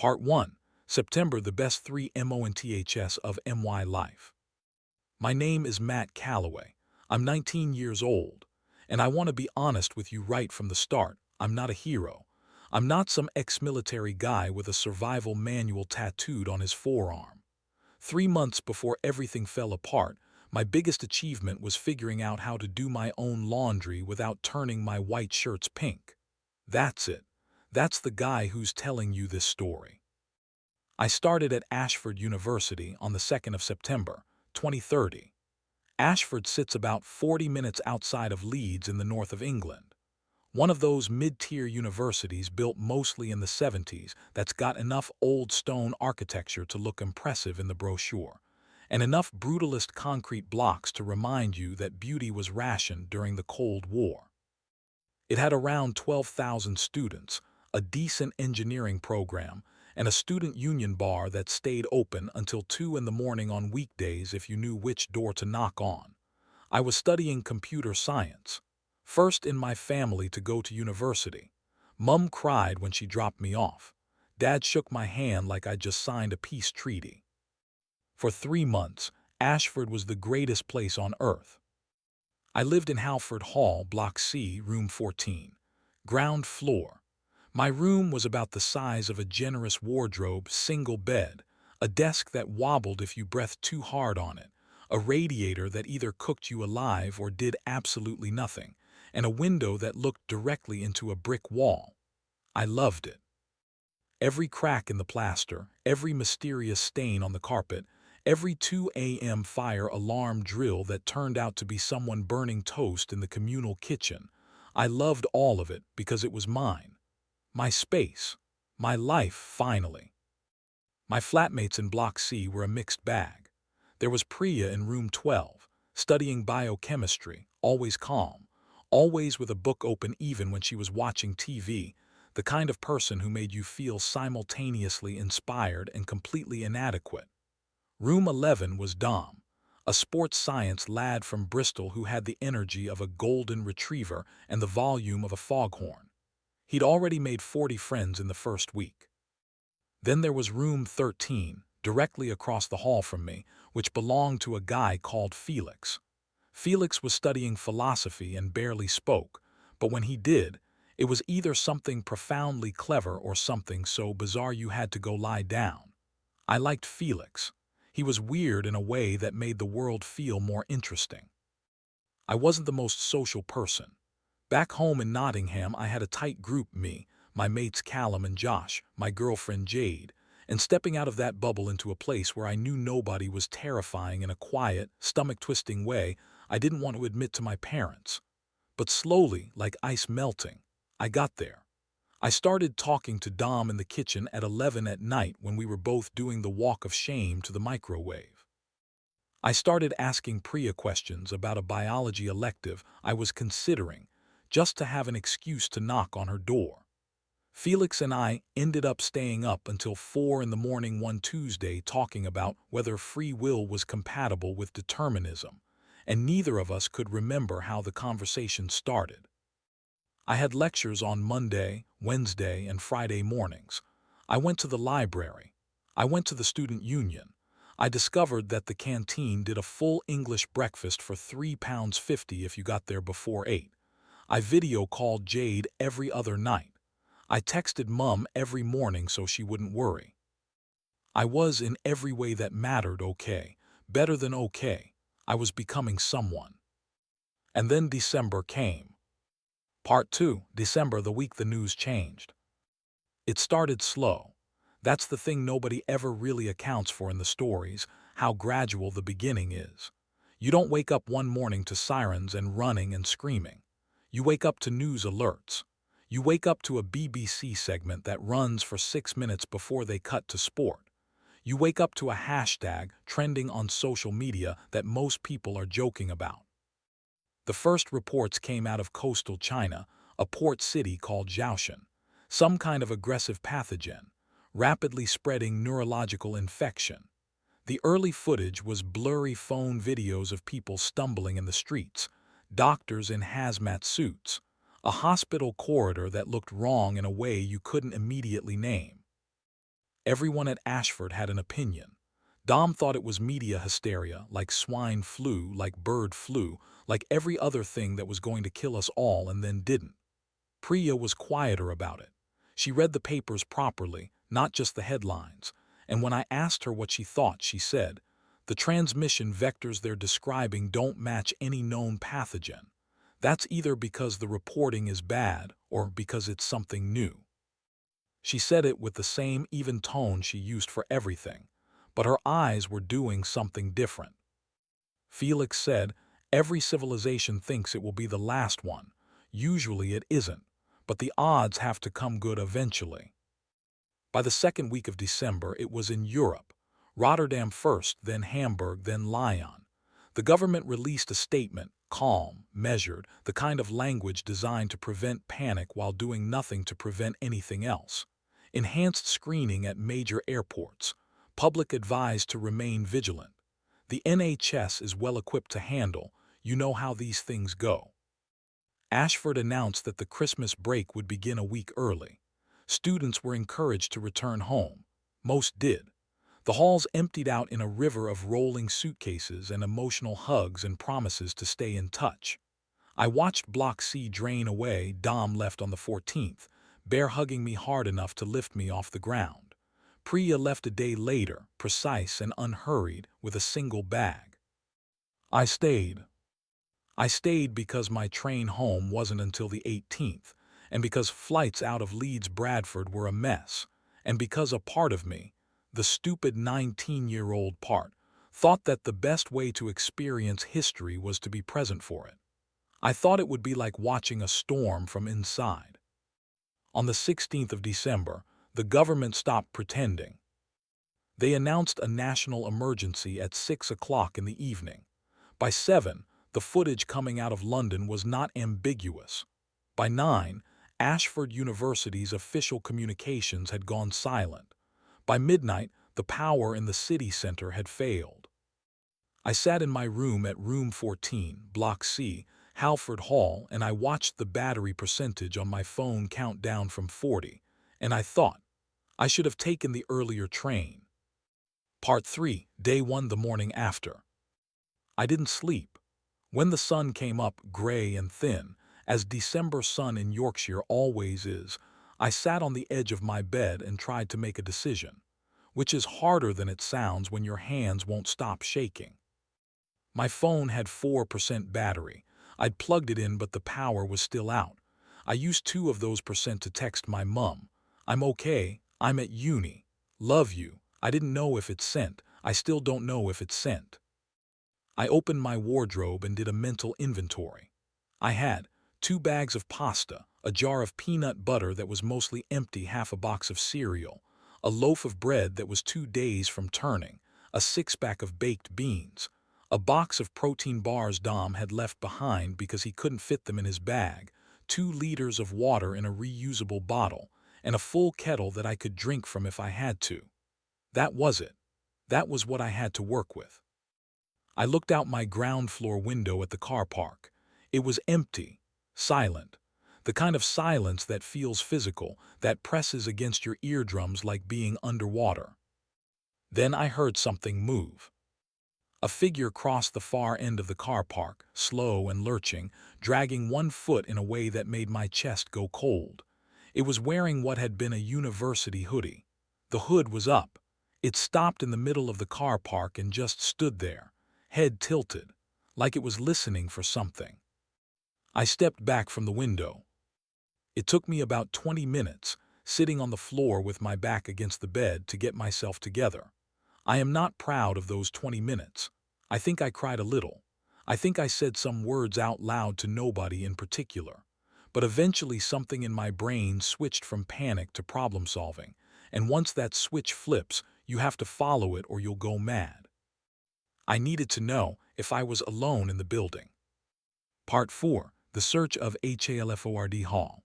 Part 1. September, the best 3 months of my life. My name is Matt Calloway. I'm 19 years old, and I want to be honest with you right from the start. I'm not a hero. I'm not some ex-military guy with a survival manual tattooed on his forearm. 3 months before everything fell apart, my biggest achievement was figuring out how to do my own laundry without turning my white shirts pink. That's it. That's the guy who's telling you this story. I started at Ashford University on the 2nd of September, 2030. Ashford sits about 40 minutes outside of Leeds in the north of England. One of those mid-tier universities built mostly in the 70s that's got enough old stone architecture to look impressive in the brochure, and enough brutalist concrete blocks to remind you that beauty was rationed during the Cold War. It had around 12,000 students, a decent engineering program, and a student union bar that stayed open until 2 in the morning on weekdays if you knew which door to knock on. I was studying computer science, first in my family to go to university. Mum cried when she dropped me off. Dad shook my hand like I'd just signed a peace treaty. For 3 months, Ashford was the greatest place on earth. I lived in Halford Hall, Block C, Room 14, ground floor. My room was about the size of a generous wardrobe, single bed, a desk that wobbled if you breathed too hard on it, a radiator that either cooked you alive or did absolutely nothing, and a window that looked directly into a brick wall. I loved it. Every crack in the plaster, every mysterious stain on the carpet, every 2 a.m. fire alarm drill that turned out to be someone burning toast in the communal kitchen. I loved all of it because it was mine. My space. My life, finally. My flatmates in Block C were a mixed bag. There was Priya in room 12, studying biochemistry, always calm, always with a book open even when she was watching TV, the kind of person who made you feel simultaneously inspired and completely inadequate. Room 11 was Dom, a sports science lad from Bristol who had the energy of a golden retriever and the volume of a foghorn. He'd already made 40 friends in the first week. Then there was room 13, directly across the hall from me, which belonged to a guy called Felix. Felix was studying philosophy and barely spoke, but when he did, it was either something profoundly clever or something so bizarre you had to go lie down. I liked Felix. He was weird in a way that made the world feel more interesting. I wasn't the most social person. Back home in Nottingham, I had a tight group, me, my mates Callum and Josh, my girlfriend Jade, and stepping out of that bubble into a place where I knew nobody was terrifying in a quiet, stomach-twisting way I didn't want to admit to my parents. But slowly, like ice melting, I got there. I started talking to Dom in the kitchen at 11 at night when we were both doing the walk of shame to the microwave. I started asking Priya questions about a biology elective I was considering, just to have an excuse to knock on her door. Felix and I ended up staying up until 4 in the morning one Tuesday talking about whether free will was compatible with determinism, and neither of us could remember how the conversation started. I had lectures on Monday, Wednesday, and Friday mornings. I went to the library. I went to the student union. I discovered that the canteen did a full English breakfast for £3.50 if you got there before 8. I video called Jade every other night. I texted Mum every morning so she wouldn't worry. I was in every way that mattered okay, better than okay. I was becoming someone. And then December came. Part 2, December, the week the news changed. It started slow. That's the thing nobody ever really accounts for in the stories, how gradual the beginning is. You don't wake up one morning to sirens and running and screaming. You wake up to news alerts. You wake up to a BBC segment that runs for 6 minutes before they cut to sport. You wake up to a hashtag trending on social media that most people are joking about. The first reports came out of coastal China, a port city called Zhaoshan, some kind of aggressive pathogen, rapidly spreading neurological infection. The early footage was blurry phone videos of people stumbling in the streets, doctors in hazmat suits, a hospital corridor that looked wrong in a way you couldn't immediately name. Everyone at Ashford had an opinion. Dom thought it was media hysteria, like swine flu, like bird flu, like every other thing that was going to kill us all and then didn't. Priya was quieter about it. She read the papers properly, not just the headlines, and when I asked her what she thought, she said, "The transmission vectors they're describing don't match any known pathogen. That's either because the reporting is bad or because it's something new." She said it with the same even tone she used for everything, but her eyes were doing something different. Felix said, "Every civilization thinks it will be the last one. Usually it isn't, but the odds have to come good eventually." By the second week of December, it was in Europe. Rotterdam first, then Hamburg, then Lyon. The government released a statement, calm, measured, the kind of language designed to prevent panic while doing nothing to prevent anything else. Enhanced screening at major airports. Public advised to remain vigilant. The NHS is well equipped to handle, you know how these things go. Ashford announced that the Christmas break would begin a week early. Students were encouraged to return home. Most did. The halls emptied out in a river of rolling suitcases and emotional hugs and promises to stay in touch. I watched Block C drain away. Dom left on the 14th, bear hugging me hard enough to lift me off the ground. Priya left a day later, precise and unhurried, with a single bag. I stayed. I stayed because my train home wasn't until the 18th, and because flights out of Leeds Bradford were a mess, and because a part of me, the stupid 19-year-old part, thought that the best way to experience history was to be present for it. I thought it would be like watching a storm from inside. On the 16th of December, the government stopped pretending. They announced a national emergency at 6 o'clock in the evening. By 7, the footage coming out of London was not ambiguous. By 9, Ashford University's official communications had gone silent. By midnight, the power in the city centre had failed. I sat in my room at room 14, Block C, Halford Hall, and I watched the battery percentage on my phone count down from 40, and I thought, I should have taken the earlier train. Part 3, Day 1, the morning after. I didn't sleep. When the sun came up, grey and thin, as December sun in Yorkshire always is, I sat on the edge of my bed and tried to make a decision, which is harder than it sounds when your hands won't stop shaking. My phone had 4% battery. I'd plugged it in, but the power was still out. I used 2 of those percent to text my mum. "I'm okay, I'm at uni. Love you." I didn't know if it sent. I still don't know if it sent. I opened my wardrobe and did a mental inventory. I had 2 bags of pasta, a jar of peanut butter that was mostly empty, half a box of cereal, a loaf of bread that was 2 days from turning, a 6-pack of baked beans, a box of protein bars Dom had left behind because he couldn't fit them in his bag, 2 liters of water in a reusable bottle, and a full kettle that I could drink from if I had to. That was it. That was what I had to work with. I looked out my ground floor window at the car park. It was empty, silent, the kind of silence that feels physical, that presses against your eardrums like being underwater. Then I heard something move. A figure crossed the far end of the car park, slow and lurching, dragging one foot in a way that made my chest go cold. It was wearing what had been a university hoodie. The hood was up. It stopped in the middle of the car park and just stood there, head tilted, like it was listening for something. I stepped back from the window. It took me about 20 minutes, sitting on the floor with my back against the bed, to get myself together. I am not proud of those 20 minutes. I think I cried a little. I think I said some words out loud to nobody in particular. But eventually something in my brain switched from panic to problem solving, and once that switch flips, you have to follow it or you'll go mad. I needed to know if I was alone in the building. Part 4, The Search of Halford Hall.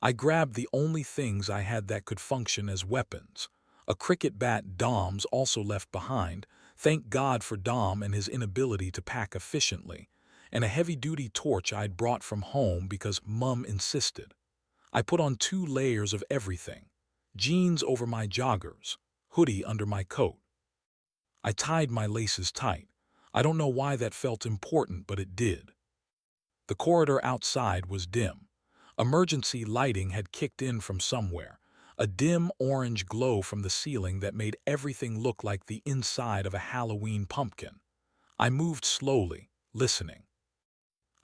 I grabbed the only things I had that could function as weapons. A cricket bat Dom's also left behind, thank God for Dom and his inability to pack efficiently, and a heavy-duty torch I'd brought from home because Mum insisted. I put on 2 layers of everything. jeans over my joggers, hoodie under my coat. I tied my laces tight. I don't know why that felt important, but it did. The corridor outside was dim. Emergency lighting had kicked in from somewhere, a dim orange glow from the ceiling that made everything look like the inside of a Halloween pumpkin. I moved slowly, listening.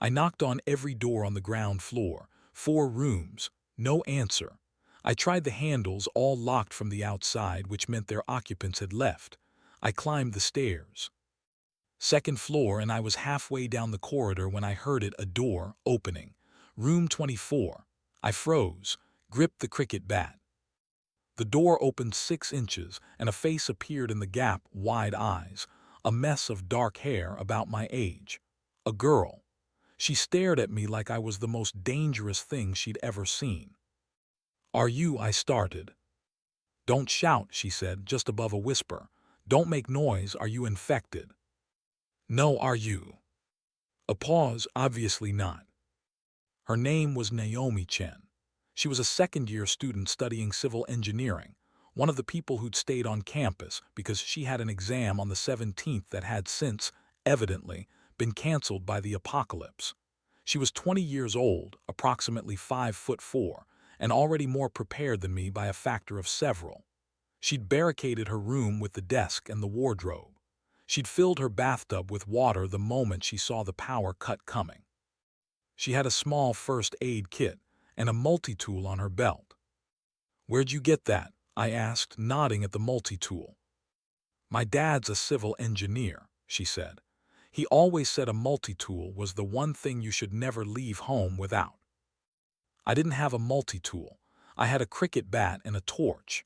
I knocked on every door on the ground floor, 4 rooms, no answer. I tried the handles, all locked from the outside, which meant their occupants had left. I climbed the stairs. 2nd floor, and I was halfway down the corridor when I heard it, a door opening. Room 24. I froze, gripped the cricket bat. The door opened 6 inches, and a face appeared in the gap, wide eyes, a mess of dark hair about my age. A girl. She stared at me like I was the most dangerous thing she'd ever seen. "Are you?" I started. "Don't shout," she said, just above a whisper. "Don't make noise. Are you infected?" "No, are you?" A pause. Obviously not. Her name was Naomi Chen. She was a second-year student studying civil engineering, one of the people who'd stayed on campus because she had an exam on the 17th that had since, evidently, been canceled by the apocalypse. She was 20 years old, approximately 5'4", and already more prepared than me by a factor of several. She'd barricaded her room with the desk and the wardrobe. She'd filled her bathtub with water the moment she saw the power cut coming. She had a small first aid kit and a multi-tool on her belt. "Where'd you get that?" I asked, nodding at the multi-tool. "My dad's a civil engineer," she said. "He always said a multi-tool was the one thing you should never leave home without." I didn't have a multi-tool. I had a cricket bat and a torch.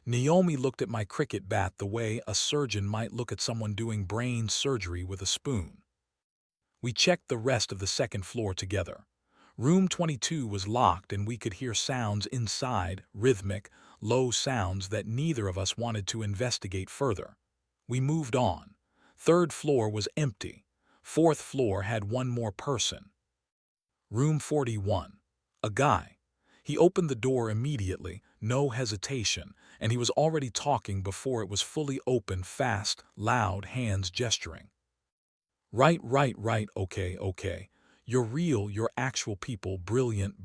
Naomi looked at my cricket bat the way a surgeon might look at someone doing brain surgery with a spoon. We checked the rest of the 2nd floor together. Room 22 was locked, and we could hear sounds inside, rhythmic, low sounds that neither of us wanted to investigate further. We moved on. 3rd floor was empty. 4th floor had one more person. Room 41. A guy. He opened the door immediately, no hesitation, and he was already talking before it was fully open, fast, loud, hands gesturing. Right, okay. You're real, you're actual people, brilliant.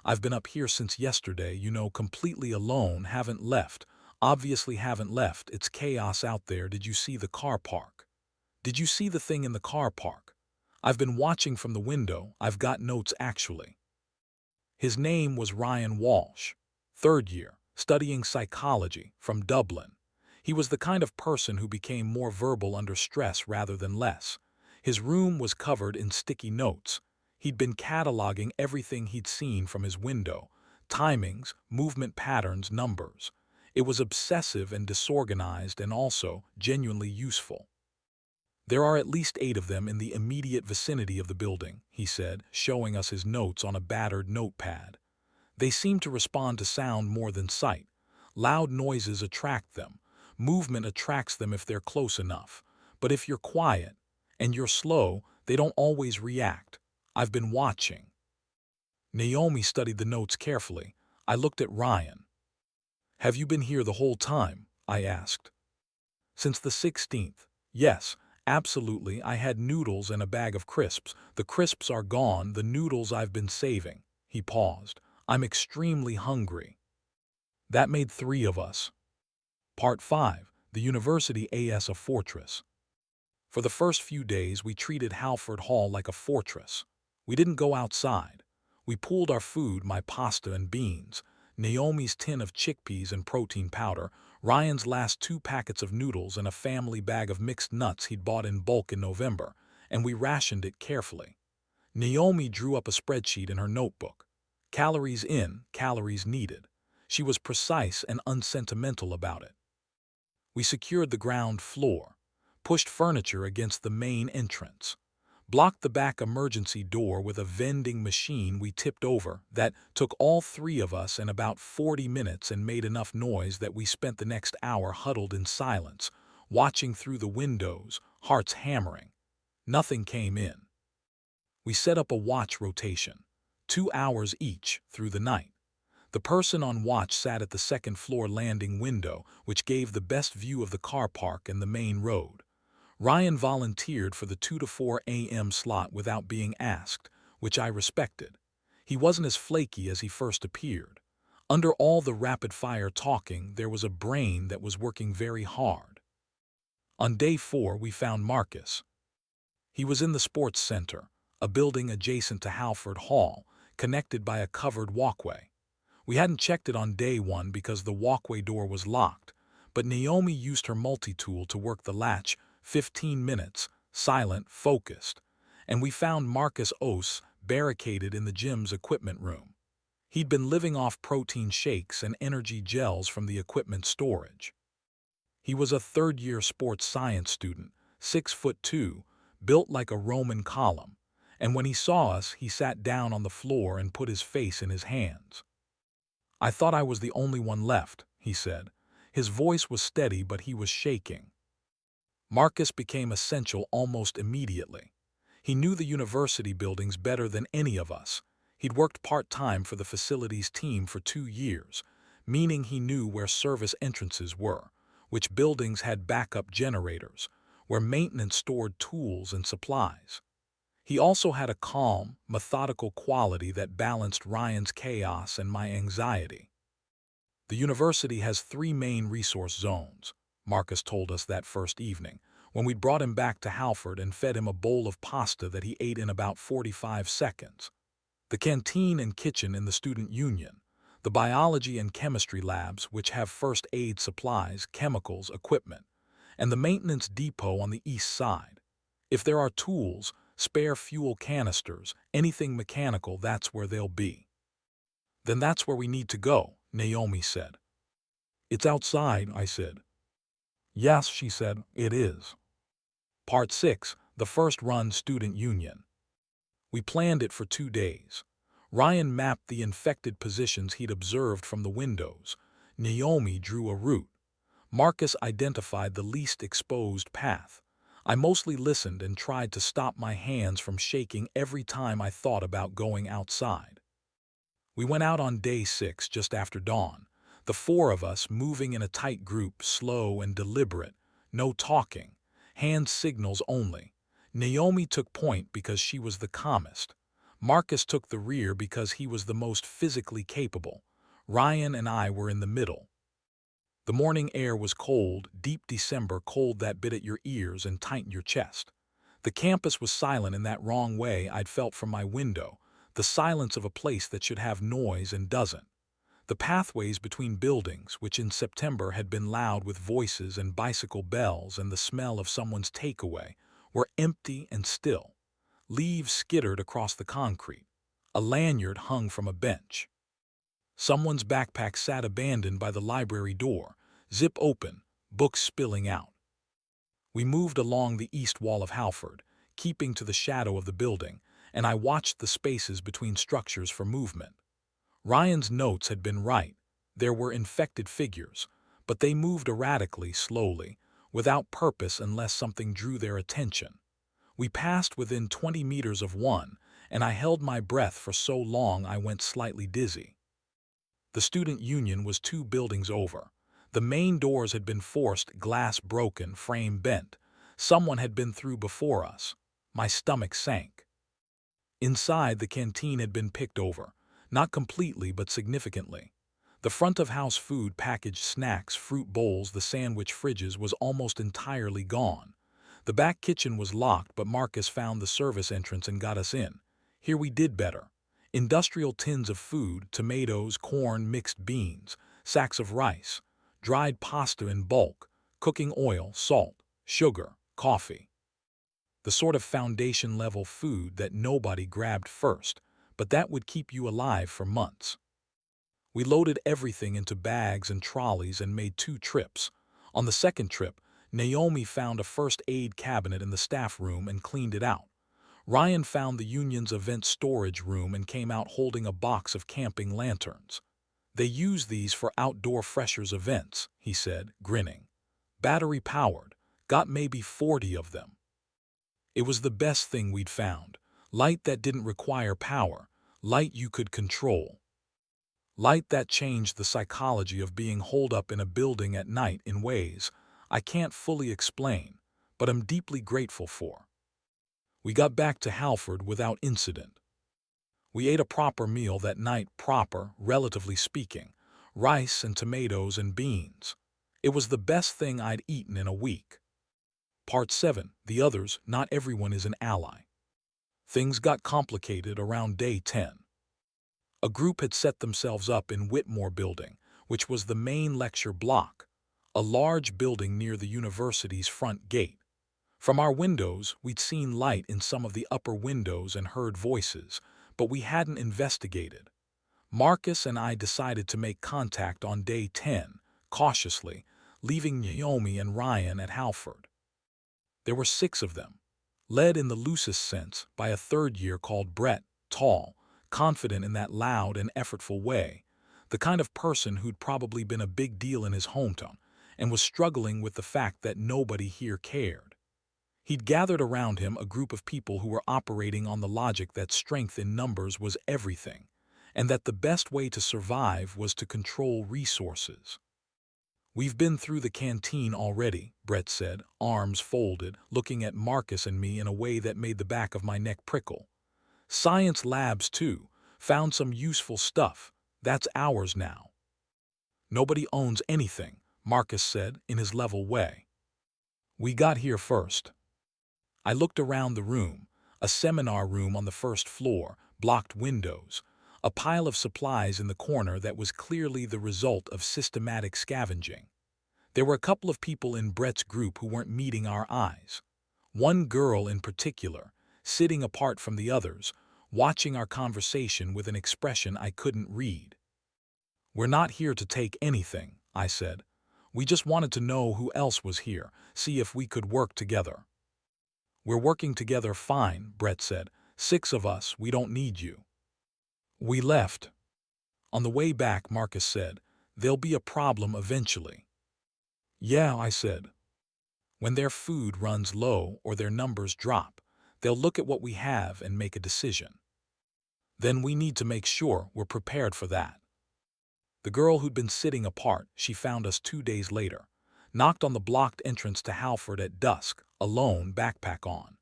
I've been up here since yesterday, completely alone, haven't left. Obviously haven't left, it's chaos out there. Did you see the car park? Did you see the thing in the car park? I've been watching from the window, I've got notes actually." His name was Ryan Walsh, 3rd year, studying psychology, from Dublin. He was the kind of person who became more verbal under stress rather than less. His room was covered in sticky notes. He'd been cataloging everything he'd seen from his window, timings, movement patterns, numbers. It was obsessive and disorganized, and also genuinely useful. "There are at least 8 of them in the immediate vicinity of the building," he said, showing us his notes on a battered notepad. "They seem to respond to sound more than sight. Loud noises attract them. Movement attracts them if they're close enough. But if you're quiet and you're slow, they don't always react. I've been watching." Naomi studied the notes carefully. I looked at Ryan. "Have you been here the whole time?" I asked. "Since the 16th. Yes. Absolutely. I had noodles and a bag of crisps. The crisps are gone, the noodles I've been saving." He paused. "I'm extremely hungry." That made 3 of us. Part 5. The University as a Fortress. For the first few days, we treated Halford Hall like a fortress. We didn't go outside. We pooled our food, my pasta and beans, Naomi's tin of chickpeas and protein powder, Ryan's last 2 packets of noodles, and a family bag of mixed nuts he'd bought in bulk in November, and we rationed it carefully. Naomi drew up a spreadsheet in her notebook. Calories in, calories needed. She was precise and unsentimental about it. We secured the ground floor, pushed furniture against the main entrance, blocked the back emergency door with a vending machine we tipped over that took all 3 of us in about 40 minutes and made enough noise that we spent the next hour huddled in silence, watching through the windows, hearts hammering. Nothing came in. We set up a watch rotation, 2 hours each through the night. The person on watch sat at the second-floor landing window, which gave the best view of the car park and the main road. Ryan volunteered for the 2 to 4 a.m. slot without being asked, which I respected. He wasn't as flaky as he first appeared. Under all the rapid-fire talking, there was a brain that was working very hard. On day 4, we found Marcus. He was in the sports center, a building adjacent to Halford Hall, connected by a covered walkway. We hadn't checked it on day 1 because the walkway door was locked, but Naomi used her multi-tool to work the latch. 15 minutes, silent, focused, and we found Marcus Ose barricaded in the gym's equipment room. He'd been living off protein shakes and energy gels from the equipment storage. He was a third-year sports science student, 6'2", built like a Roman column, and when he saw us, he sat down on the floor and put his face in his hands. "I thought I was the only one left," he said. His voice was steady, but he was shaking. Marcus became essential almost immediately. He knew the university buildings better than any of us. He'd worked part-time for the facilities team for 2 years, meaning he knew where service entrances were, which buildings had backup generators, where maintenance stored tools and supplies. He also had a calm, methodical quality that balanced Ryan's chaos and my anxiety. "The university has 3 main resource zones," Marcus told us that first evening, when we'd brought him back to Halford and fed him a bowl of pasta that he ate in about 45 seconds. "The canteen and kitchen in the student union, the biology and chemistry labs which have first aid supplies, chemicals, equipment, and the maintenance depot on the east side. If there are tools, spare fuel canisters, anything mechanical, that's where they'll be." "Then that's where we need to go," Naomi said. "It's outside," I said. "Yes," she said, "it is." Part 6, the first run student union. We planned it for 2 days. Ryan mapped the infected positions he'd observed from the windows. Naomi drew a route. Marcus identified the least exposed path. I mostly listened and tried to stop my hands from shaking every time I thought about going outside. We went out on day 6 just after dawn, the 4 of us moving in a tight group, slow and deliberate, no talking, hand signals only. Naomi took point because she was the calmest. Marcus took the rear because he was the most physically capable. Ryan and I were in the middle. The morning air was cold, deep December cold that bit at your ears and tightened your chest. The campus was silent in that wrong way I'd felt from my window, the silence of a place that should have noise and doesn't. The pathways between buildings, which in September had been loud with voices and bicycle bells and the smell of someone's takeaway, were empty and still. Leaves skittered across the concrete. A lanyard hung from a bench. Someone's backpack sat abandoned by the library door, zip open, books spilling out. We moved along the east wall of Halford, keeping to the shadow of the building, and I watched the spaces between structures for movement. Ryan's notes had been right. There were infected figures, but they moved erratically, slowly, without purpose unless something drew their attention. We passed within 20 meters of one, and I held my breath for so long I went slightly dizzy. The student union was 2 buildings over. The main doors had been forced, glass broken, frame bent. Someone had been through before us. My stomach sank. Inside, the canteen had been picked over, not completely but significantly. The front-of-house food, packaged snacks, fruit bowls, the sandwich fridges was almost entirely gone. The back kitchen was locked, but Marcus found the service entrance and got us in. Here we did better. Industrial tins of food, tomatoes, corn, mixed beans, sacks of rice, dried pasta in bulk, cooking oil, salt, sugar, coffee. The sort of foundation-level food that nobody grabbed first, but that would keep you alive for months. We loaded everything into bags and trolleys and made 2 trips. On the second trip, Naomi found a first aid cabinet in the staff room and cleaned it out. Ryan found the union's event storage room and came out holding a box of camping lanterns. "They use these for outdoor freshers events," he said, grinning. "Battery-powered. Got maybe 40 of them." It was the best thing we'd found. Light that didn't require power. Light you could control. Light that changed the psychology of being holed up in a building at night in ways I can't fully explain, but I'm deeply grateful for. We got back to Halford without incident. We ate a proper meal that night, proper, relatively speaking, rice and tomatoes and beans. It was the best thing I'd eaten in a week. Part 7. The others, not everyone is an ally. Things got complicated around day 10. A group had set themselves up in Whitmore Building, which was the main lecture block, a large building near the university's front gate. From our windows, we'd seen light in some of the upper windows and heard voices, but we hadn't investigated. Marcus and I decided to make contact on day 10, cautiously, leaving Naomi and Ryan at Halford. There were 6 of them, led in the loosest sense by a third year called Brett, tall, confident in that loud and effortful way, the kind of person who'd probably been a big deal in his hometown and was struggling with the fact that nobody here cared. He'd gathered around him a group of people who were operating on the logic that strength in numbers was everything, and that the best way to survive was to control resources. "We've been through the canteen already," Brett said, arms folded, looking at Marcus and me in a way that made the back of my neck prickle. "Science labs, too. Found some useful stuff. That's ours now." "Nobody owns anything," Marcus said in his level way. "We got here first." I looked around the room, a seminar room on the first floor, blocked windows, a pile of supplies in the corner that was clearly the result of systematic scavenging. There were a couple of people in Brett's group who weren't meeting our eyes. One girl in particular, sitting apart from the others, watching our conversation with an expression I couldn't read. "We're not here to take anything," I said. "We just wanted to know who else was here, see if we could work together." "We're working together fine," Brett said. "6 of us, we don't need you." We left. On the way back, Marcus said, "There'll be a problem eventually." "Yeah," I said. "When their food runs low or their numbers drop, they'll look at what we have and make a decision. Then we need to make sure we're prepared for that." The girl who'd been sitting apart, she found us 2 days later, knocked on the blocked entrance to Halford at dusk, alone, backpack on.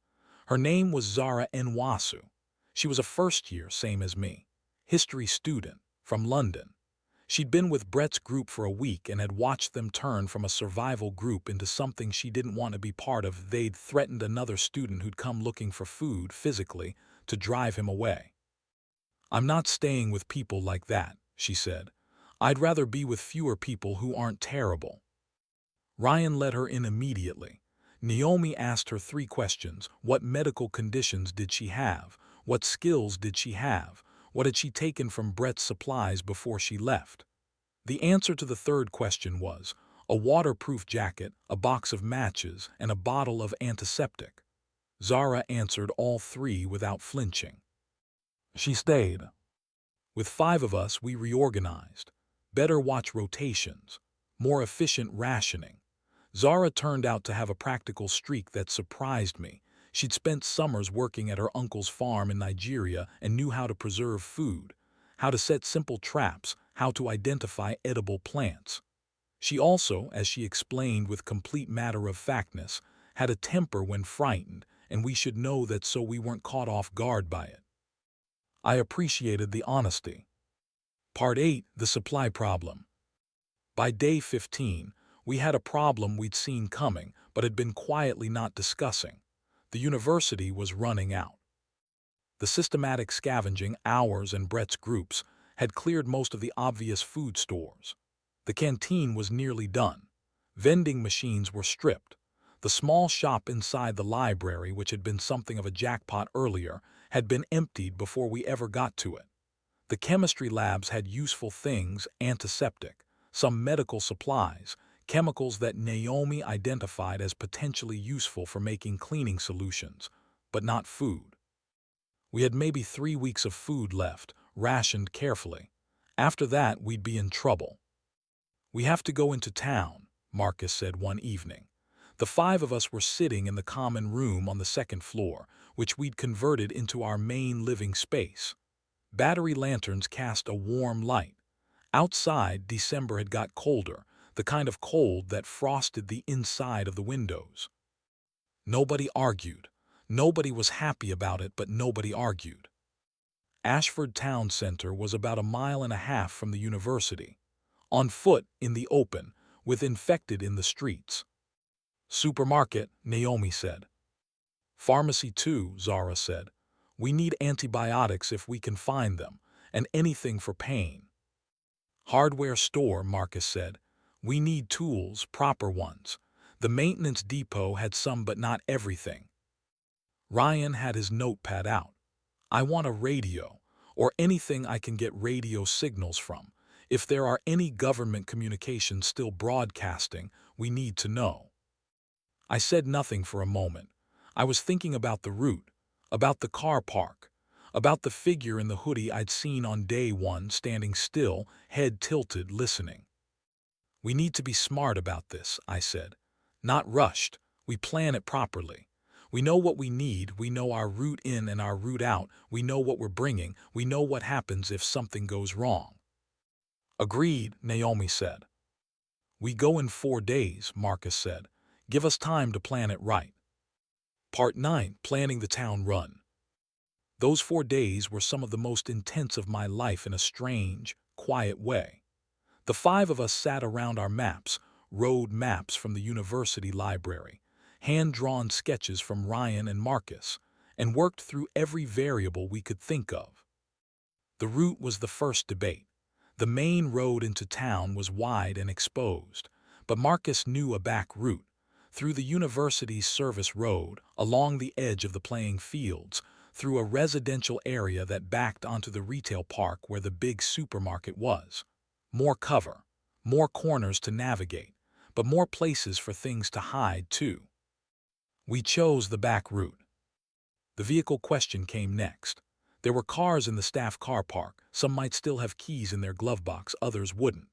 Her name was Zara Nwasu. She was a first year, same as me, history student, from London. She'd been with Brett's group for a week and had watched them turn from a survival group into something she didn't want to be part of. They'd threatened another student who'd come looking for food, physically, to drive him away. "I'm not staying with people like that," she said. "I'd rather be with fewer people who aren't terrible." Ryan let her in immediately. Naomi asked her 3 questions. What medical conditions did she have? What skills did she have? What had she taken from Brett's supplies before she left? The answer to the 3rd question was a waterproof jacket, a box of matches, and a bottle of antiseptic. Zara answered all 3 without flinching. She stayed. With 5 of us, we reorganized. Better watch rotations. More efficient rationing. Zara turned out to have a practical streak that surprised me. She'd spent summers working at her uncle's farm in Nigeria and knew how to preserve food, how to set simple traps, how to identify edible plants. She also, as she explained with complete matter-of-factness, had a temper when frightened, and we should know that so we weren't caught off guard by it. I appreciated the honesty. Part 8. The supply problem. By day 15, we had a problem we'd seen coming but had been quietly not discussing. The university was running out. The systematic scavenging, ours and Brett's groups, had cleared most of the obvious food stores. The canteen was nearly done. Vending machines were stripped. The small shop inside the library, which had been something of a jackpot earlier, had been emptied before we ever got to it. The chemistry labs had useful things, antiseptic, some medical supplies, chemicals that Naomi identified as potentially useful for making cleaning solutions, but not food. We had maybe 3 weeks of food left, rationed carefully. After that, we'd be in trouble. "We have to go into town," Marcus said one evening. The 5 of us were sitting in the common room on the 2nd floor, which we'd converted into our main living space. Battery lanterns cast a warm light. Outside, December had got colder, the kind of cold that frosted the inside of the windows. Nobody argued. Nobody was happy about it, but nobody argued. Ashford Town Centre was about a mile and a half from the university. On foot, in the open, with infected in the streets. Supermarket, Naomi said. Pharmacy too, Zara said. We need antibiotics if we can find them, and anything for pain. Hardware store, Marcus said. We need tools, proper ones. The maintenance depot had some but not everything. Ryan had his notepad out. I want a radio, or anything I can get radio signals from. If there are any government communications still broadcasting, we need to know. I said nothing for a moment. I was thinking about the route, about the car park, about the figure in the hoodie I'd seen on day one standing still, head tilted, listening. We need to be smart about this, I said. Not rushed. We plan it properly. We know what we need, we know our route in and our route out, we know what we're bringing, we know what happens if something goes wrong. Agreed, Naomi said. We go in 4 days, Marcus said. Give us time to plan it right. Part 9. Planning the town run. Those 4 days were some of the most intense of my life in a strange, quiet way. The 5 of us sat around our maps, road maps from the university library, hand-drawn sketches from Ryan and Marcus, and worked through every variable we could think of. The route was the first debate. The main road into town was wide and exposed, but Marcus knew a back route, through the university's service road, along the edge of the playing fields, through a residential area that backed onto the retail park where the big supermarket was. More cover, more corners to navigate, but more places for things to hide too. We chose the back route. The vehicle question came next. There were cars in the staff car park. Some might still have keys in their glove box, others wouldn't.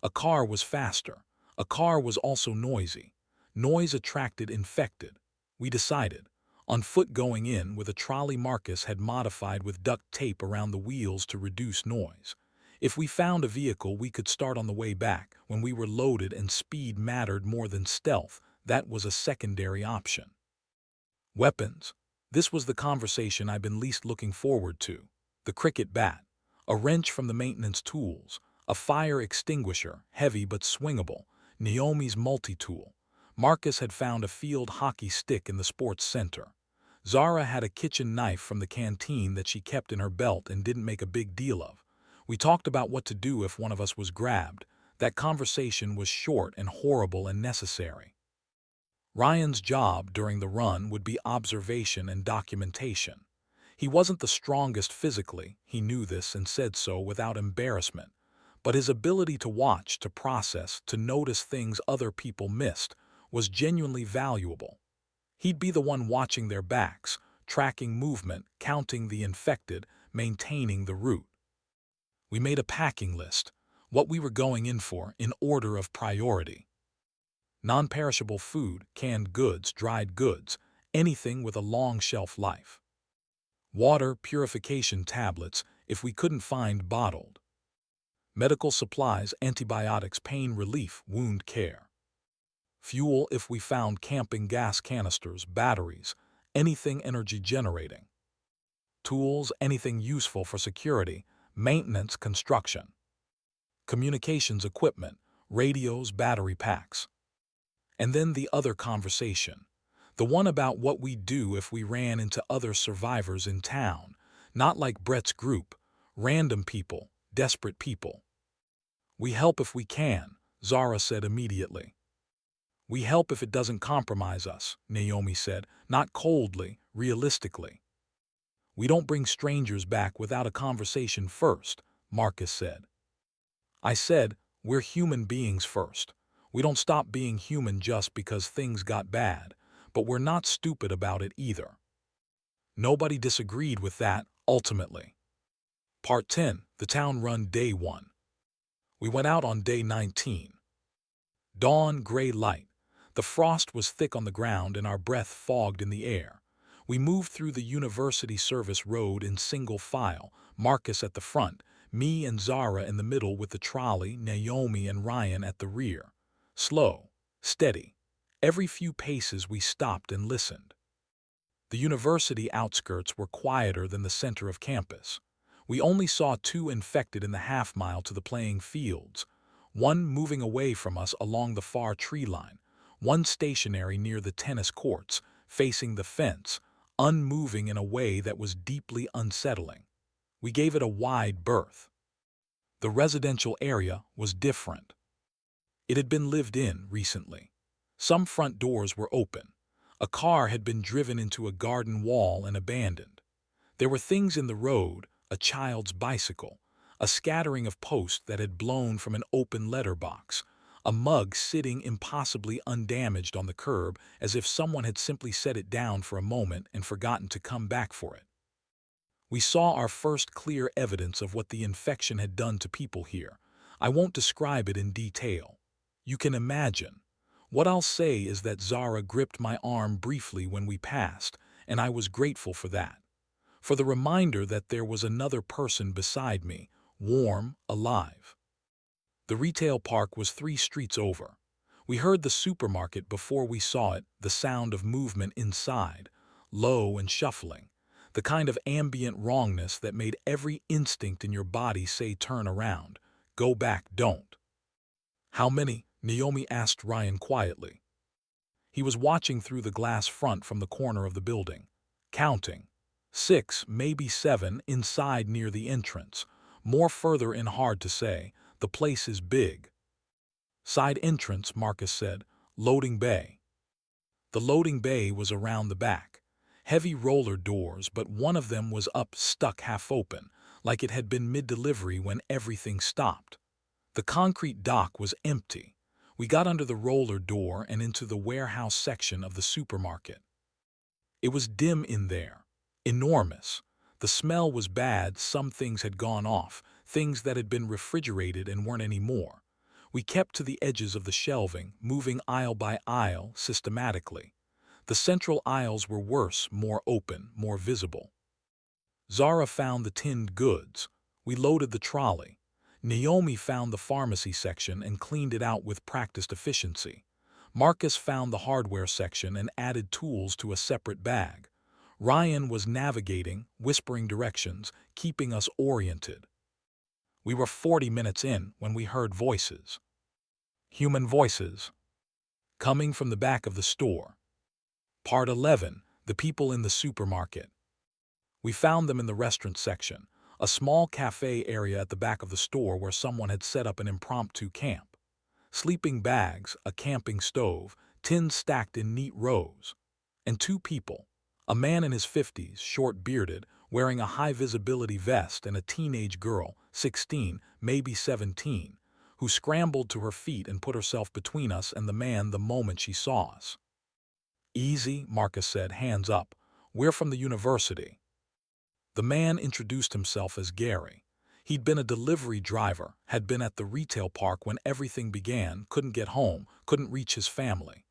A car was faster. A car was also noisy. Noise attracted infected. We decided. On foot going in with a trolley Marcus had modified with duct tape around the wheels to reduce noise. If we found a vehicle we could start on the way back, when we were loaded and speed mattered more than stealth, that was a secondary option. Weapons. This was the conversation I'd been least looking forward to. The cricket bat, a wrench from the maintenance tools, a fire extinguisher, heavy but swingable, Naomi's multi-tool. Marcus had found a field hockey stick in the sports center. Zara had a kitchen knife from the canteen that she kept in her belt and didn't make a big deal of. We talked about what to do if one of us was grabbed. That conversation was short and horrible and necessary. Ryan's job during the run would be observation and documentation. He wasn't the strongest physically, he knew this and said so without embarrassment, but his ability to watch, to process, to notice things other people missed was genuinely valuable. He'd be the one watching their backs, tracking movement, counting the infected, maintaining the route. We made a packing list, what we were going in for, in order of priority. Non-perishable food, canned goods, dried goods, anything with a long shelf life. Water purification tablets if we couldn't find bottled. Medical supplies, antibiotics, pain relief, wound care. Fuel if we found camping gas canisters, batteries, anything energy generating. Tools, anything useful for security, maintenance, construction. Communications equipment, radios, battery packs. And then the other conversation, the one about what we'd do if we ran into other survivors in town, not like Brett's group, random people, desperate people. We help if we can, Zara said immediately. We help if it doesn't compromise us, Naomi said, not coldly, realistically. We don't bring strangers back without a conversation first, Marcus said. I said, we're human beings first. We don't stop being human just because things got bad, but we're not stupid about it either. Nobody disagreed with that, ultimately. Part 10. The Town Run Day 1. We went out on day 19. Dawn, gray light. The frost was thick on the ground and our breath fogged in the air. We moved through the university service road in single file, Marcus at the front, Me and Zara in the middle with the trolley, Naomi and Ryan at the rear. Slow, steady. Every few paces we stopped and listened. The university outskirts were quieter than the center of campus. We only saw two infected in the half-mile to the playing fields, one moving away from us along the far tree line, one stationary near the tennis courts, facing the fence, unmoving in a way that was deeply unsettling. We gave it a wide berth. The residential area was different. It had been lived in recently. Some front doors were open. A car had been driven into a garden wall and abandoned. There were things in the road, a child's bicycle, a scattering of posts that had blown from an open letterbox, a mug sitting impossibly undamaged on the curb as if someone had simply set it down for a moment and forgotten to come back for it. We saw our first clear evidence of what the infection had done to people here. I won't describe it in detail. You can imagine. What I'll say is that Zara gripped my arm briefly when we passed, and I was grateful for that. For the reminder that there was another person beside me, warm, alive. The retail park was 3 streets over. We heard the supermarket before we saw it, the sound of movement inside, low and shuffling, the kind of ambient wrongness that made every instinct in your body say turn around, go back, don't. How many? Naomi asked Ryan quietly. He was watching through the glass front from the corner of the building, counting. 6, maybe 7, inside near the entrance. More further in hard to say. The place is big. Side entrance, Marcus said. Loading bay. The loading bay was around the back. Heavy roller doors, but one of them was up, stuck half open, like it had been mid-delivery when everything stopped. The concrete dock was empty. We got under the roller door and into the warehouse section of the supermarket. It was dim in there. Enormous. The smell was bad. Some things had gone off, things that had been refrigerated and weren't anymore. We kept to the edges of the shelving, moving aisle by aisle systematically. The central aisles were worse, more open, more visible. Zara found the tinned goods. We loaded the trolley. Naomi found the pharmacy section and cleaned it out with practiced efficiency. Marcus found the hardware section and added tools to a separate bag. Ryan was navigating, whispering directions, keeping us oriented. We were 40 minutes in when we heard voices. Human voices. Coming from the back of the store. Part 11. The people in the supermarket. We found them in the restaurant section, a small cafe area at the back of the store where someone had set up an impromptu camp. Sleeping bags, a camping stove, tins stacked in neat rows. And 2 people. A man in his 50s, short-bearded, wearing a high-visibility vest, and a teenage girl, 16, maybe 17, who scrambled to her feet and put herself between us and the man the moment she saw us. Easy, Marcus said, hands up. We're from the university. The man introduced himself as Gary. He'd been a delivery driver, had been at the retail park when everything began, couldn't get home, couldn't reach his family.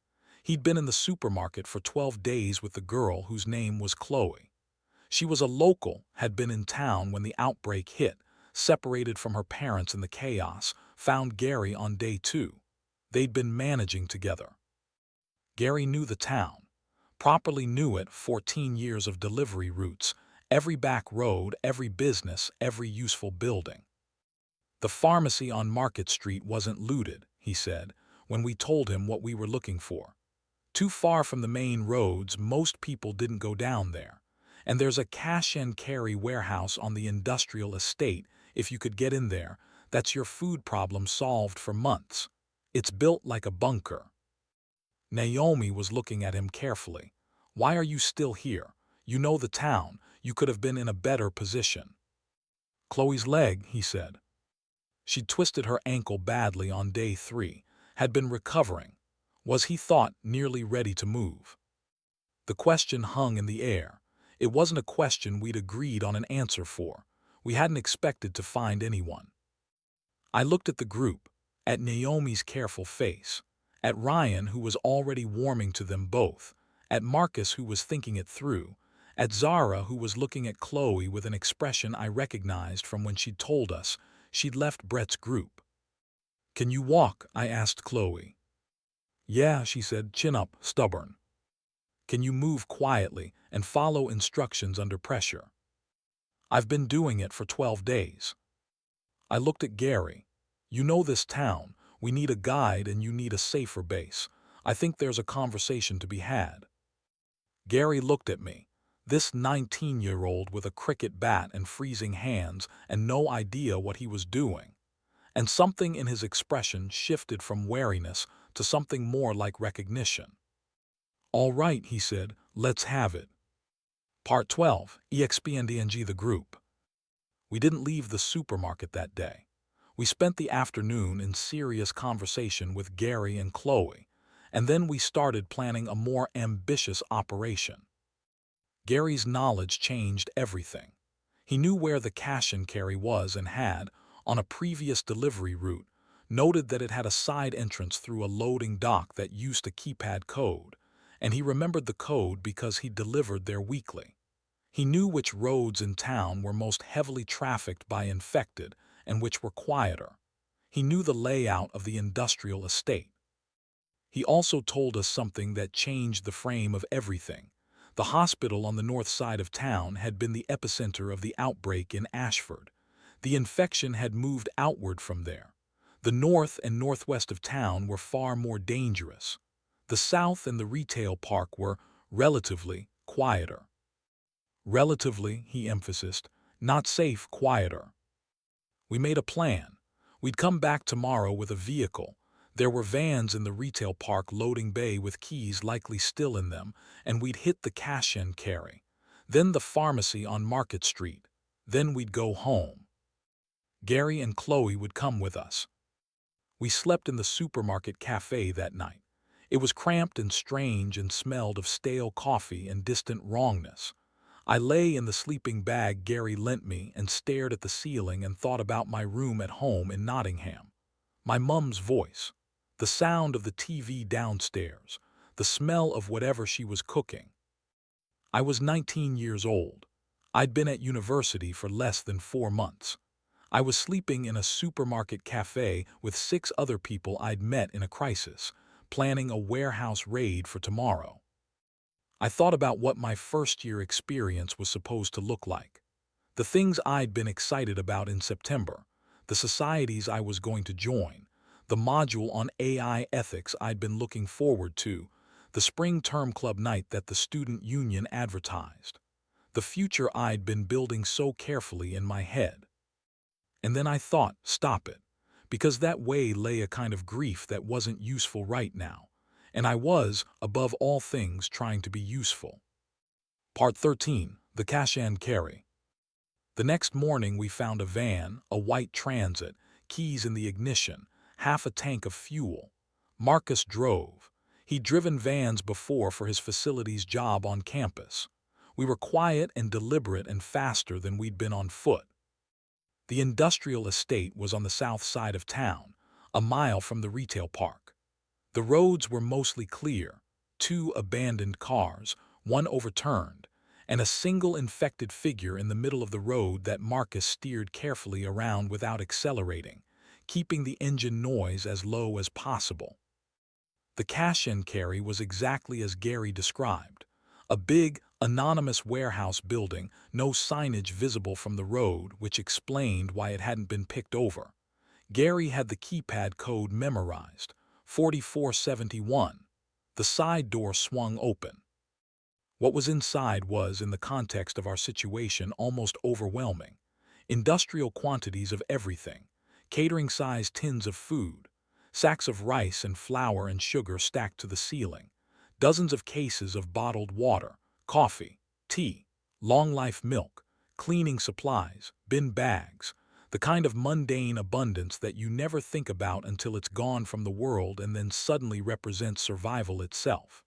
He'd been in the supermarket for 12 days with the girl whose name was Chloe. She was a local, had been in town when the outbreak hit, separated from her parents in the chaos, found Gary on day 2. They'd been managing together. Gary knew the town. Properly knew it, 14 years of delivery routes, every back road, every business, every useful building. The pharmacy on Market Street wasn't looted, he said, when we told him what we were looking for. Too far from the main roads, most people didn't go down there. And there's a cash and carry warehouse on the industrial estate. If you could get in there, that's your food problem solved for months. It's built like a bunker. Naomi was looking at him carefully. Why are you still here? You know the town. You could have been in a better position. Chloe's leg, he said. She'd twisted her ankle badly on day 3, had been recovering. Was, he thought, nearly ready to move. The question hung in the air. It wasn't a question we'd agreed on an answer for. We hadn't expected to find anyone. I looked at the group, at Naomi's careful face, at Ryan, who was already warming to them both, at Marcus, who was thinking it through, At Zara, who was looking at Chloe with an expression I recognized from when she'd told us she'd left Brett's group. "Can you walk?" I asked Chloe. "Yeah," she said, chin up, stubborn. "Can you move quietly and follow instructions under pressure?" "I've been doing it for 12 days. I looked at Gary. "You know this town. We need a guide and you need a safer base. I think there's a conversation to be had." Gary looked at me. This 19-year-old with a cricket bat and freezing hands and no idea what he was doing. And something in his expression shifted from wariness to something more like recognition. "All right," he said, "let's have it." Part 12, EXPNDNG the group. We didn't leave the supermarket that day. We spent the afternoon in serious conversation with Gary and Chloe, and then we started planning a more ambitious operation. Gary's knowledge changed everything. He knew where the cash and carry was and had, on a previous delivery route, noted that it had a side entrance through a loading dock that used a keypad code, and he remembered the code because he delivered there weekly. He knew which roads in town were most heavily trafficked by infected and which were quieter. He knew the layout of the industrial estate. He also told us something that changed the frame of everything. The hospital on the north side of town had been the epicenter of the outbreak in Ashford. The infection had moved outward from there. The north and northwest of town were far more dangerous. The south and the retail park were, relatively, quieter. Relatively, he emphasized, not safe, quieter. We made a plan. We'd come back tomorrow with a vehicle. There were vans in the retail park loading bay with keys likely still in them, and we'd hit the cash and carry. Then the pharmacy on Market Street. Then we'd go home. Gary and Chloe would come with us. We slept in the supermarket cafe that night. It was cramped and strange and smelled of stale coffee and distant wrongness. I lay in the sleeping bag Gary lent me and stared at the ceiling and thought about my room at home in Nottingham. My mum's voice, the sound of the TV downstairs, the smell of whatever she was cooking. I was 19 years old. I'd been at university for less than 4 months. I was sleeping in a supermarket cafe with 6 other people I'd met in a crisis, planning a warehouse raid for tomorrow. I thought about what my first-year experience was supposed to look like. The things I'd been excited about in September, the societies I was going to join, the module on AI ethics I'd been looking forward to, the spring term club night that the student union advertised, the future I'd been building so carefully in my head. And then I thought, stop it, because that way lay a kind of grief that wasn't useful right now. And I was, above all things, trying to be useful. Part 13, the cash and carry. The next morning we found a van, a white Transit, keys in the ignition, half a tank of fuel. Marcus drove. He'd driven vans before for his facilities job on campus. We were quiet and deliberate and faster than we'd been on foot. The industrial estate was on the south side of town, a mile from the retail park. The roads were mostly clear, 2 abandoned cars, 1 overturned, and a single infected figure in the middle of the road that Marcus steered carefully around without accelerating, keeping the engine noise as low as possible. The cash and carry was exactly as Gary described. A big, anonymous warehouse building, no signage visible from the road, which explained why it hadn't been picked over. Gary had the keypad code memorized. 4471. The side door swung open. What was inside was, in the context of our situation, almost overwhelming. Industrial quantities of everything, catering-sized tins of food, sacks of rice and flour and sugar stacked to the ceiling, dozens of cases of bottled water, coffee, tea, long-life milk, cleaning supplies, bin bags, the kind of mundane abundance that you never think about until it's gone from the world and then suddenly represents survival itself.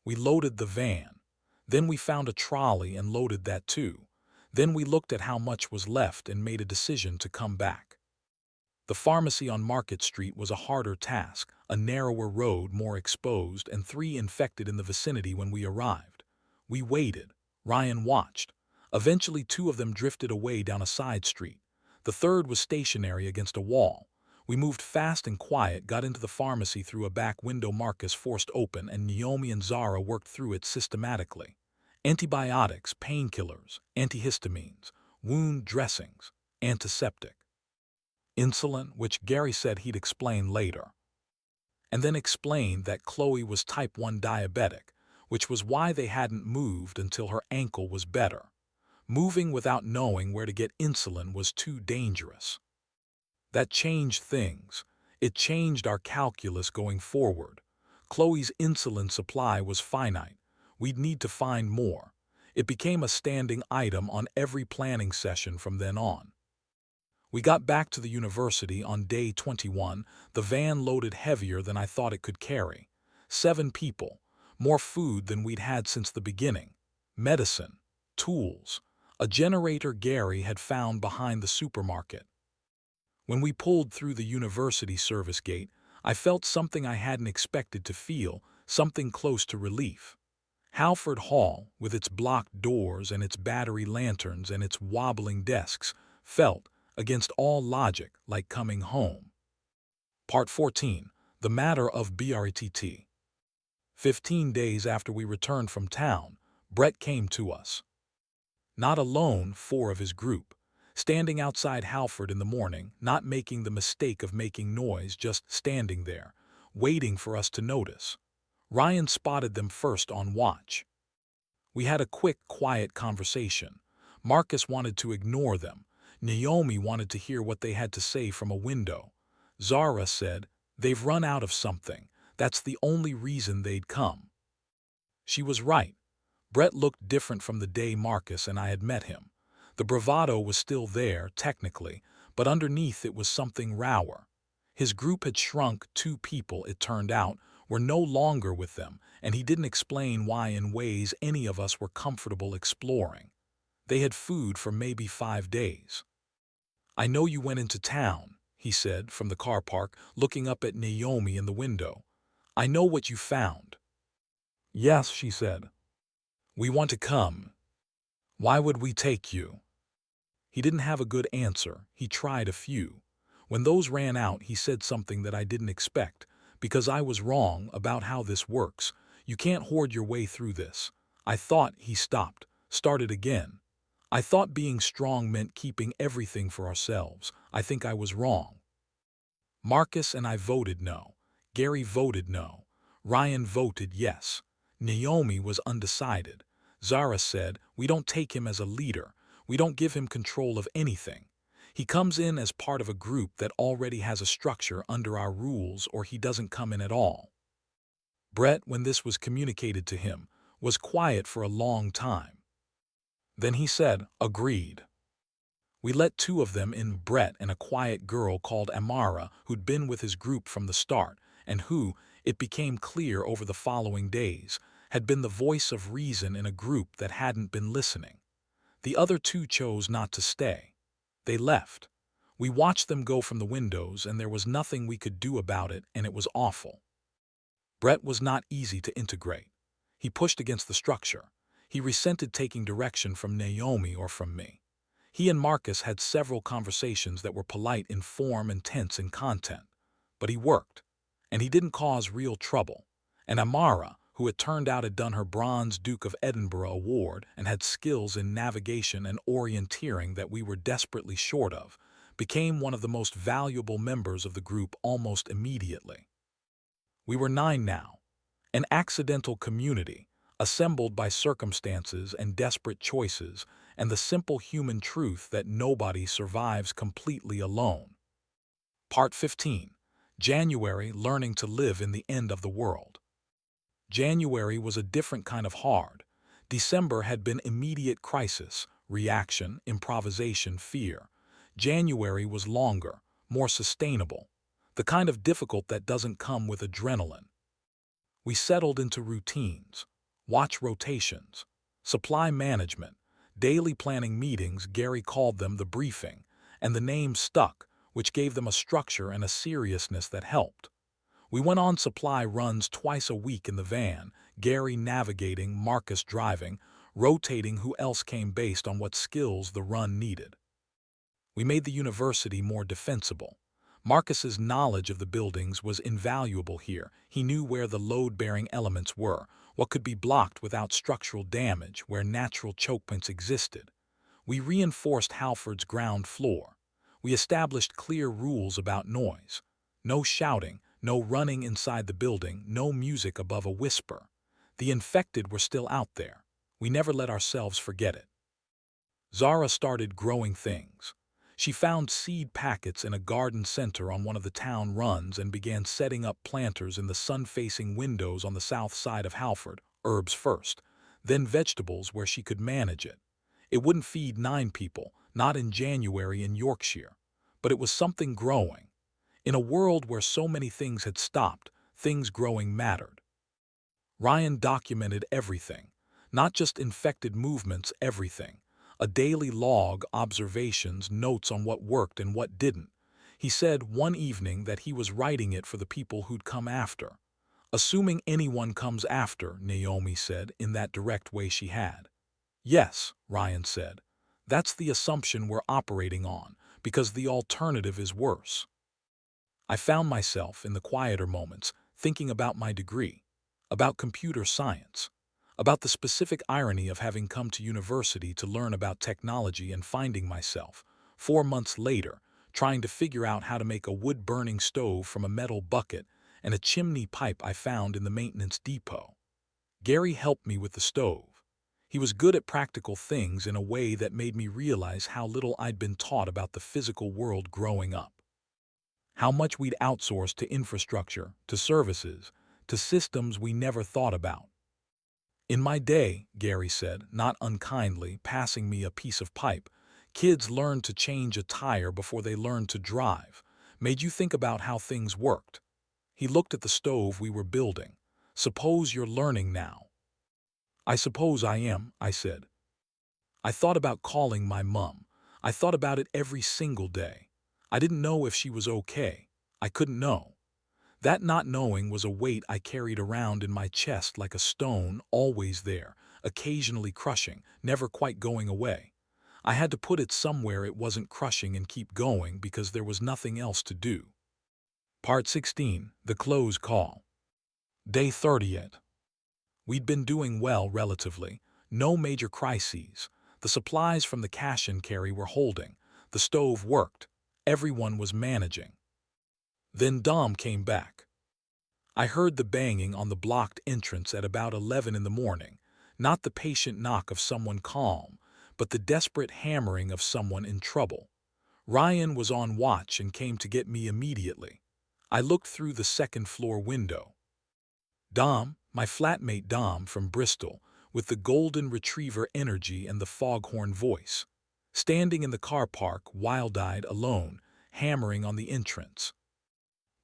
We loaded the van. Then we found a trolley and loaded that too. Then we looked at how much was left and made a decision to come back. The pharmacy on Market Street was a harder task, a narrower road, more exposed, and 3 infected in the vicinity when we arrived. We waited. Ryan watched. Eventually, two of them drifted away down a side street. The third was stationary against a wall. We moved fast and quiet, got into the pharmacy through a back window Marcus forced open, and Naomi and Zara worked through it systematically. Antibiotics, painkillers, antihistamines, wound dressings, antiseptic. Insulin, which Gary said he'd explain later. And then explained that Chloe was type 1 diabetic, which was why they hadn't moved until her ankle was better. Moving without knowing where to get insulin was too dangerous. That changed things. It changed our calculus going forward. Chloe's insulin supply was finite. We'd need to find more. It became a standing item on every planning session from then on. We got back to the university on day 21, the van loaded heavier than I thought it could carry. 7 people, more food than we'd had since the beginning. Medicine, tools, a generator Gary had found behind the supermarket. When we pulled through the university service gate, I felt something I hadn't expected to feel, something close to relief. Halford Hall, with its blocked doors and its battery lanterns and its wobbling desks, felt, against all logic, like coming home. Part 14. The Matter of BRETT. 15 days after we returned from town, Brett came to us. Not alone, 4 of his group. Standing outside Halford in the morning, not making the mistake of making noise, just standing there, waiting for us to notice. Ryan spotted them first on watch. We had a quick, quiet conversation. Marcus wanted to ignore them. Naomi wanted to hear what they had to say from a window. Zara said, "They've run out of something. That's the only reason they'd come." She was right. Brett looked different from the day Marcus and I had met him. The bravado was still there, technically, but underneath it was something rower. His group had shrunk. 2 people, it turned out, were no longer with them, and he didn't explain why in ways any of us were comfortable exploring. They had food for maybe 5 days. "I know you went into town," he said from the car park, looking up at Naomi in the window. "I know what you found." "Yes," she said. "We want to come." "Why would we take you?" He didn't have a good answer. He tried a few. When those ran out, he said something that I didn't expect, because I was wrong about how this works. "You can't hoard your way through this." I thought he stopped, started again. I thought being strong meant keeping everything for ourselves. I think I was wrong. Marcus and I voted no. Gary voted no. Ryan voted yes. Naomi was undecided. Zara said, "We don't take him as a leader. We don't give him control of anything. He comes in as part of a group that already has a structure under our rules, or he doesn't come in at all." Brett, when this was communicated to him, was quiet for a long time. Then he said, "Agreed." We let 2 of them in, Brett and a quiet girl called Amara, who'd been with his group from the start, and who, it became clear over the following days, had been the voice of reason in a group that hadn't been listening. The other 2 chose not to stay. They left. We watched them go from the windows, and there was nothing we could do about it, and it was awful. Brett was not easy to integrate. He pushed against the structure. He resented taking direction from Naomi or from me. He and Marcus had several conversations that were polite in form and tense in content. But he worked, and he didn't cause real trouble. And Amara, who it turned out had done her Bronze Duke of Edinburgh award and had skills in navigation and orienteering that we were desperately short of, became one of the most valuable members of the group almost immediately. We were 9 now, an accidental community, assembled by circumstances and desperate choices and the simple human truth that nobody survives completely alone. Part 15. January, learning to live in the end of the world. January was a different kind of hard. December had been immediate crisis, reaction, improvisation, fear. January was longer, more sustainable, the kind of difficult that doesn't come with adrenaline. We settled into routines, watch rotations, supply management, daily planning meetings. Gary called them the briefing, and the name stuck, which gave them a structure and a seriousness that helped. We went on supply runs twice a week in the van, Gary navigating, Marcus driving. rotating who else came based on what skills the run needed. We made the university more defensible. Marcus's knowledge of the buildings was invaluable here. He knew where the load-bearing elements were, what could be blocked without structural damage, where natural choke points existed. We reinforced Halford's ground floor. We established clear rules about noise. No shouting, no running inside the building, no music above a whisper. The infected were still out there. We never let ourselves forget it. Zara started growing things. She found seed packets in a garden center on one of the town runs and began setting up planters in the sun-facing windows on the south side of Halford, herbs first, then vegetables where she could manage it. It wouldn't feed 9 people, not in January in Yorkshire, but it was something growing. In a world where so many things had stopped, things growing mattered. Ryan documented everything, not just infected movements, everything. A daily log, observations, notes on what worked and what didn't. He said one evening that he was writing it for the people who'd come after. Assuming anyone comes after, Naomi said, in that direct way she had. Yes, Ryan said. That's the assumption we're operating on, because the alternative is worse. I found myself, in the quieter moments, thinking about my degree, about computer science, about the specific irony of having come to university to learn about technology and finding myself, 4 months later, trying to figure out how to make a wood-burning stove from a metal bucket and a chimney pipe I found in the maintenance depot. Gary helped me with the stove. He was good at practical things in a way that made me realize how little I'd been taught about the physical world growing up. How much we'd outsourced to infrastructure, to services, to systems we never thought about. In my day, Gary said, not unkindly, passing me a piece of pipe, kids learned to change a tire before they learned to drive, made you think about how things worked. He looked at the stove we were building. Suppose you're learning now. I suppose I am, I said. I thought about calling my mum. I thought about it every single day. I didn't know if she was okay. I couldn't know. That not knowing was a weight I carried around in my chest like a stone, always there, occasionally crushing, never quite going away. I had to put it somewhere it wasn't crushing and keep going because there was nothing else to do. Part 16, The Close Call. Day 30th. We'd been doing well relatively. No major crises. The supplies from the cash and carry were holding. The stove worked. Everyone was managing. Then Dom came back. I heard the banging on the blocked entrance at about 11 in the morning, not the patient knock of someone calm, but the desperate hammering of someone in trouble. Ryan was on watch and came to get me immediately. I looked through the second-floor window. Dom, my flatmate Dom from Bristol, with the golden retriever energy and the foghorn voice, standing in the car park, wild-eyed, alone, hammering on the entrance.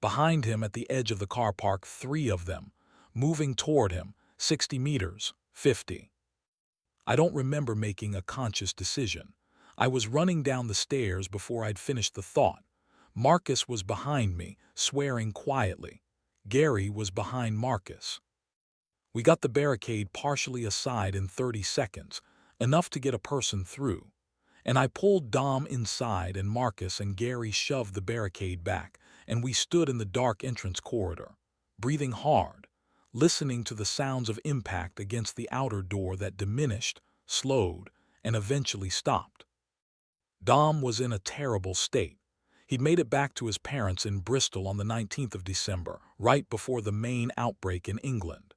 Behind him at the edge of the car park, 3 of them, moving toward him, 60 meters, 50. I don't remember making a conscious decision. I was running down the stairs before I'd finished the thought. Marcus was behind me, swearing quietly. Gary was behind Marcus. We got the barricade partially aside in 30 seconds, enough to get a person through. And I pulled Dom inside and Marcus and Gary shoved the barricade back, and we stood in the dark entrance corridor, breathing hard, listening to the sounds of impact against the outer door that diminished, slowed, and eventually stopped. Dom was in a terrible state. He'd made it back to his parents in Bristol on the 19th of December, right before the main outbreak in England.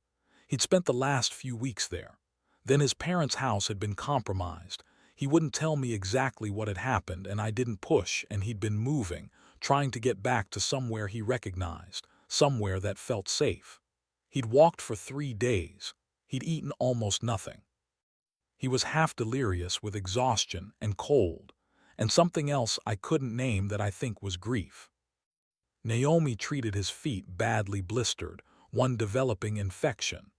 He'd spent the last few weeks there. Then his parents' house had been compromised. He wouldn't tell me exactly what had happened, and I didn't push, and he'd been moving, trying to get back to somewhere he recognized, somewhere that felt safe. He'd walked for 3 days. He'd eaten almost nothing. He was half delirious with exhaustion and cold, and something else I couldn't name that I think was grief. Naomi treated his feet badly blistered, one developing infection.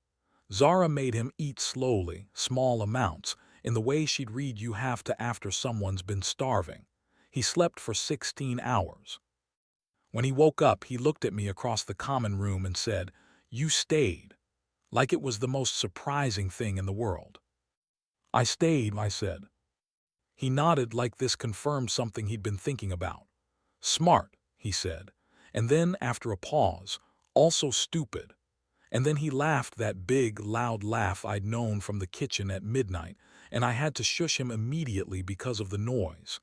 Zara made him eat slowly, small amounts, in the way she'd read you have to after someone's been starving. He slept for 16 hours. When he woke up, he looked at me across the common room and said, "You stayed," like it was the most surprising thing in the world. I stayed, I said. He nodded like this confirmed something he'd been thinking about. Smart, he said. And then, after a pause, also stupid. And then he laughed that big, loud laugh I'd known from the kitchen at midnight, and I had to shush him immediately because of the noise.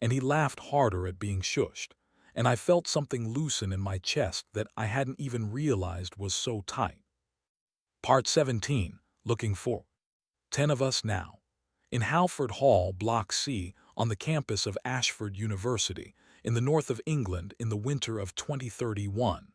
And he laughed harder at being shushed, and I felt something loosen in my chest that I hadn't even realized was so tight. Part 17, Looking for 10 of us now. In Halford Hall, Block C, on the campus of Ashford University, in the north of England in the winter of 2031.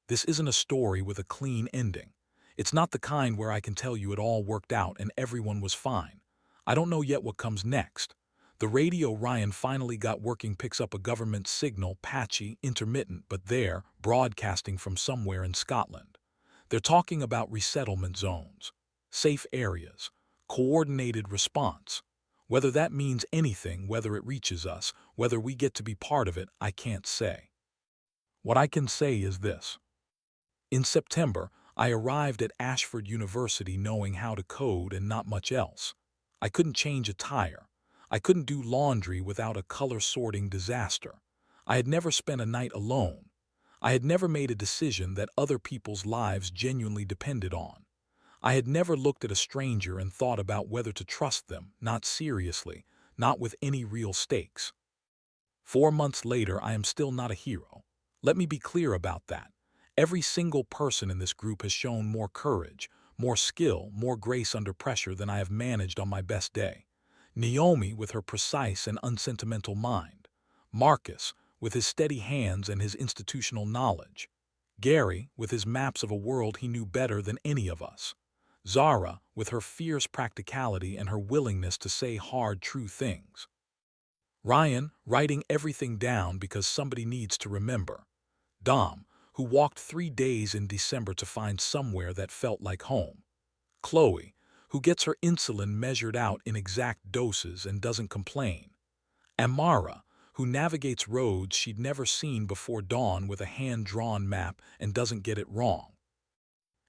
This isn't a story with a clean ending. It's not the kind where I can tell you it all worked out and everyone was fine. I don't know yet what comes next. The radio Ryan finally got working picks up a government signal, patchy, intermittent, but there, broadcasting from somewhere in Scotland. They're talking about resettlement zones, safe areas, coordinated response. Whether that means anything, whether it reaches us, whether we get to be part of it, I can't say. What I can say is this. In September, I arrived at Ashford University knowing how to code and not much else. I couldn't change a tire. I couldn't do laundry without a color-sorting disaster. I had never spent a night alone. I had never made a decision that other people's lives genuinely depended on. I had never looked at a stranger and thought about whether to trust them, not seriously, not with any real stakes. 4 months later, I am still not a hero. Let me be clear about that. Every single person in this group has shown more courage, more skill, more grace under pressure than I have managed on my best day. Naomi with her precise and unsentimental mind. Marcus with his steady hands and his institutional knowledge. Gary with his maps of a world he knew better than any of us. Zara with her fierce practicality and her willingness to say hard, true things. Ryan writing everything down because somebody needs to remember. Dom, who walked 3 days in December to find somewhere that felt like home. Chloe, who gets her insulin measured out in exact doses and doesn't complain. Amara, who navigates roads she'd never seen before dawn with a hand-drawn map and doesn't get it wrong.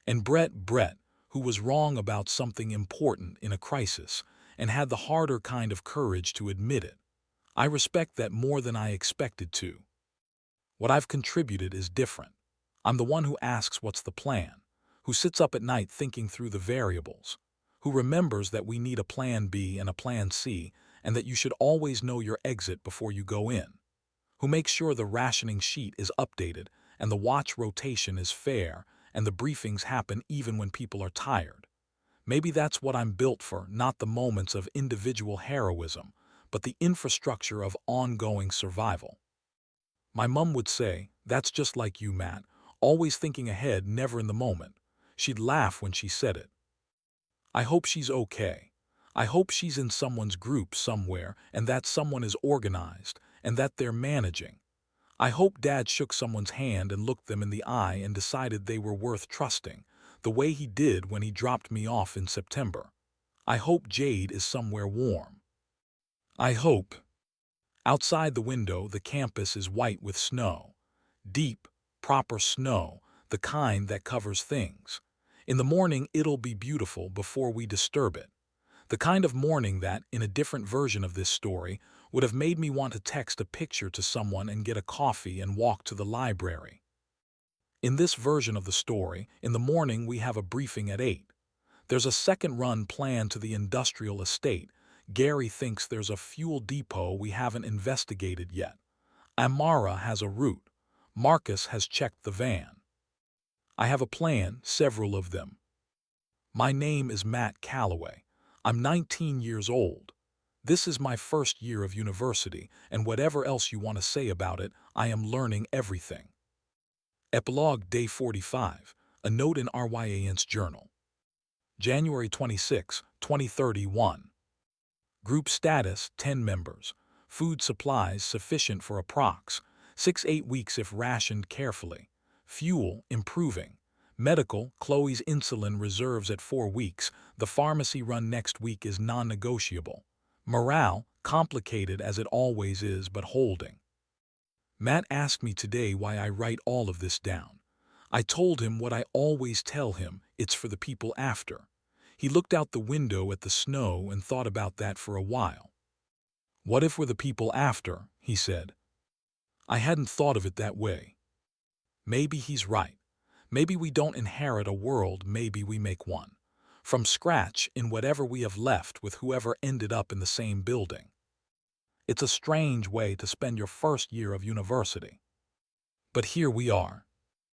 And Brett, who was wrong about something important in a crisis and had the harder kind of courage to admit it. I respect that more than I expected to. What I've contributed is different. I'm the one who asks what's the plan, who sits up at night thinking through the variables, who remembers that we need a plan B and a plan C and that you should always know your exit before you go in, who makes sure the rationing sheet is updated and the watch rotation is fair and the briefings happen even when people are tired. Maybe that's what I'm built for, not the moments of individual heroism, but the infrastructure of ongoing survival. My mum would say, "That's just like you, Matt, always thinking ahead, never in the moment." She'd laugh when she said it. I hope she's okay. I hope she's in someone's group somewhere and that someone is organized and that they're managing. I hope Dad shook someone's hand and looked them in the eye and decided they were worth trusting, the way he did when he dropped me off in September. I hope Jade is somewhere warm. I hope. Outside the window, the campus is white with snow. Deep, proper snow, the kind that covers things. In the morning, it'll be beautiful before we disturb it. The kind of morning that, in a different version of this story, would have made me want to text a picture to someone and get a coffee and walk to the library. In this version of the story, in the morning we have a briefing at 8. There's a second run planned to the industrial estate. Gary thinks there's a fuel depot we haven't investigated yet. Amara has a route. Marcus has checked the van. I have a plan, several of them. My name is Matt Calloway. I'm 19 years old. This is my first year of university, and whatever else you want to say about it, I am learning everything. Epilogue Day 45, a note in Ryan's journal. January 26, 2031. Group status, 10 members. Food supplies sufficient for approx. 6-8 weeks if rationed carefully. Fuel, improving. Medical, Chloe's insulin reserves at 4 weeks. The pharmacy run next week is non-negotiable. Morale, complicated as it always is, but holding. Matt asked me today why I write all of this down. I told him what I always tell him, it's for the people after. He looked out the window at the snow and thought about that for a while. "What if we're the people after?" he said. "I hadn't thought of it that way. Maybe he's right. Maybe we don't inherit a world, maybe we make one. From scratch in whatever we have left with whoever ended up in the same building. It's a strange way to spend your first year of university. But here we are,